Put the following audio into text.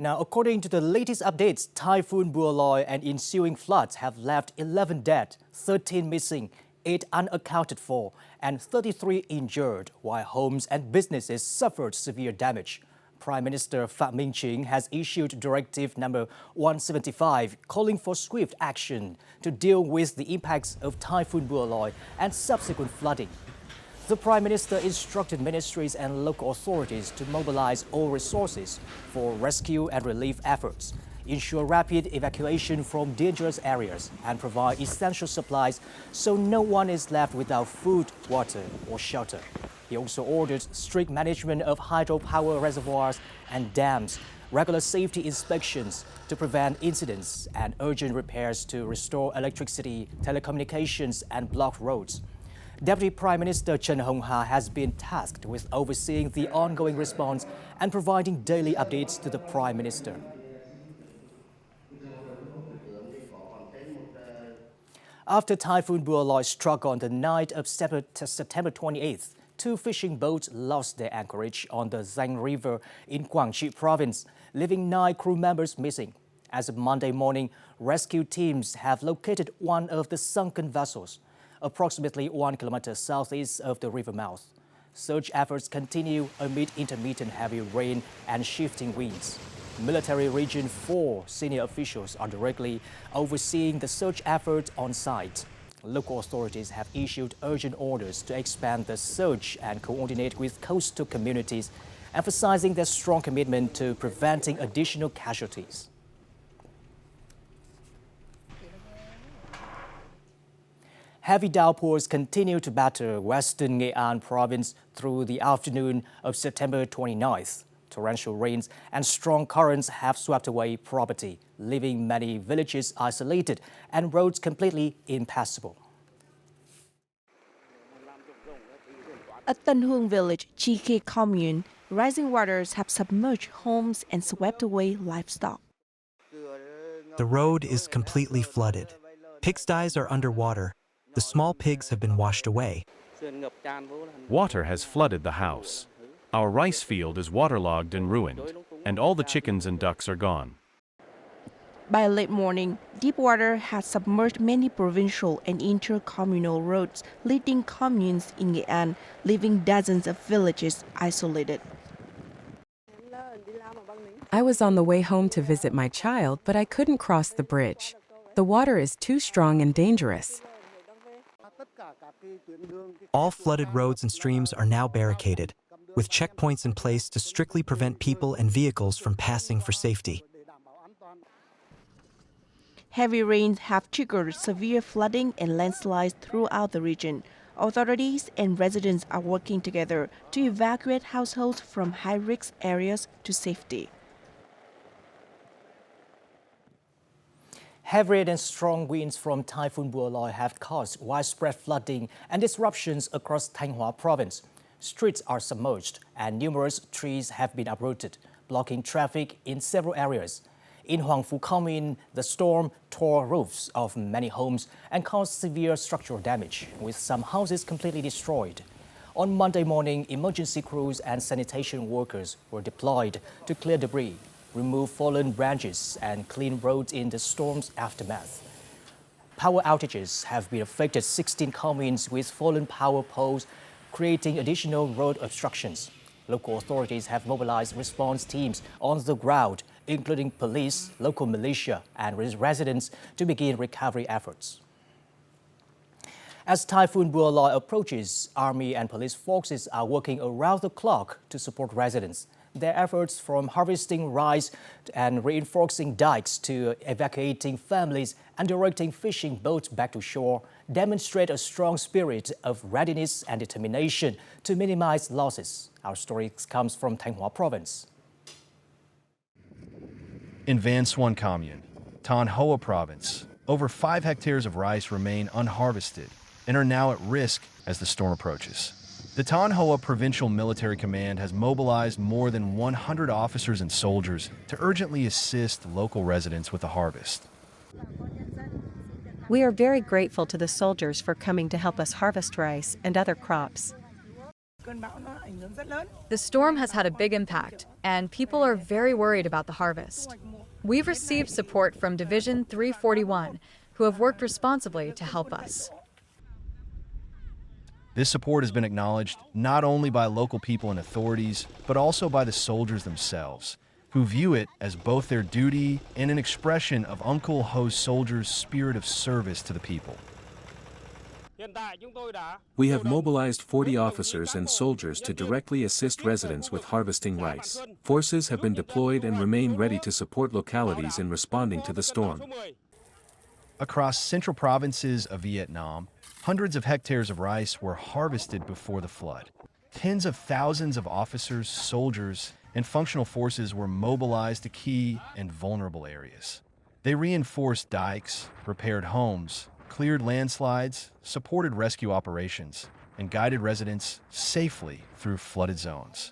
Now, according to the latest updates, Typhoon Bualoi and ensuing floods have left 11 dead, 13 missing, 8 unaccounted for, and 33 injured, while homes and businesses suffered severe damage. Prime Minister Phạm Minh Chính has issued Directive number 175 calling for swift action to deal with the impacts of Typhoon Bualoi and subsequent flooding. The Prime Minister instructed ministries and local authorities to mobilize all resources for rescue and relief efforts, ensure rapid evacuation from dangerous areas, and provide essential supplies so no one is left without food, water, or shelter. He also ordered strict management of hydropower reservoirs and dams, regular safety inspections to prevent incidents, and urgent repairs to restore electricity, telecommunications, and blocked roads. Deputy Prime Minister Trần Hồng Hà has been tasked with overseeing the ongoing response and providing daily updates to the Prime Minister. After Typhoon Bualoi struck on the night of September 28th, 2 fishing boats lost their anchorage on the Giang River in Quảng Trị province, leaving 9 crew members missing. As of Monday morning, rescue teams have located one of the sunken vessels, approximately 1 kilometer southeast of the river mouth. Search efforts continue amid intermittent heavy rain and shifting winds. Military Region 4 senior officials are directly overseeing the search effort on site. Local authorities have issued urgent orders to expand the search and coordinate with coastal communities, emphasizing their strong commitment to preventing additional casualties. Heavy downpours continue to batter western Nghe An province through the afternoon of September 29th. Torrential rains and strong currents have swept away property, leaving many villages isolated and roads completely impassable. At Tân Hương village, Chi Khe commune, rising waters have submerged homes and swept away livestock. The road is completely flooded. Pigsties are underwater. The small pigs have been washed away. Water has flooded the house. Our rice field is waterlogged and ruined, and all the chickens and ducks are gone. By late morning, deep water has submerged many provincial and inter-communal roads leading communes in Nghe An, leaving dozens of villages isolated. I was on the way home to visit my child, but I couldn't cross the bridge. The water is too strong and dangerous. All flooded roads and streams are now barricaded, with checkpoints in place to strictly prevent people and vehicles from passing for safety. Heavy rains have triggered severe flooding and landslides throughout the region. Authorities and residents are working together to evacuate households from high-risk areas to safety. Heavy and strong winds from Typhoon Bualoi have caused widespread flooding and disruptions across Thanh Hoa province. Streets are submerged and numerous trees have been uprooted, blocking traffic in several areas. In Hoang Phu commune, the storm tore roofs of many homes and caused severe structural damage, with some houses completely destroyed. On Monday morning, emergency crews and sanitation workers were deployed to clear debris, remove fallen branches, and clean roads in the storm's aftermath. Power outages have been affected 16 communes with fallen power poles, creating additional road obstructions. Local authorities have mobilized response teams on the ground, including police, local militia, and residents to begin recovery efforts. As Typhoon Bualoi approaches, Army and police forces are working around the clock to support residents. Their efforts from harvesting rice and reinforcing dikes to evacuating families and directing fishing boats back to shore demonstrate a strong spirit of readiness and determination to minimize losses. Our story comes from Thanh Hoa province. In Van Xuan commune, Thanh Hoa province, over 5 hectares of rice remain unharvested and are now at risk as the storm approaches. The Thanh Hoa Provincial Military Command has mobilized more than 100 officers and soldiers to urgently assist local residents with the harvest. We are very grateful to the soldiers for coming to help us harvest rice and other crops. The storm has had a big impact, and people are very worried about the harvest. We've received support from Division 341, who have worked responsibly to help us. This support has been acknowledged not only by local people and authorities, but also by the soldiers themselves, who view it as both their duty and an expression of Uncle Ho's soldiers' spirit of service to the people. We have mobilized 40 officers and soldiers to directly assist residents with harvesting rice. Forces have been deployed and remain ready to support localities in responding to the storm. Across central provinces of Vietnam, hundreds of hectares of rice were harvested before the flood. Tens of thousands of officers, soldiers, and functional forces were mobilized to key and vulnerable areas. They reinforced dikes, repaired homes, cleared landslides, supported rescue operations, and guided residents safely through flooded zones.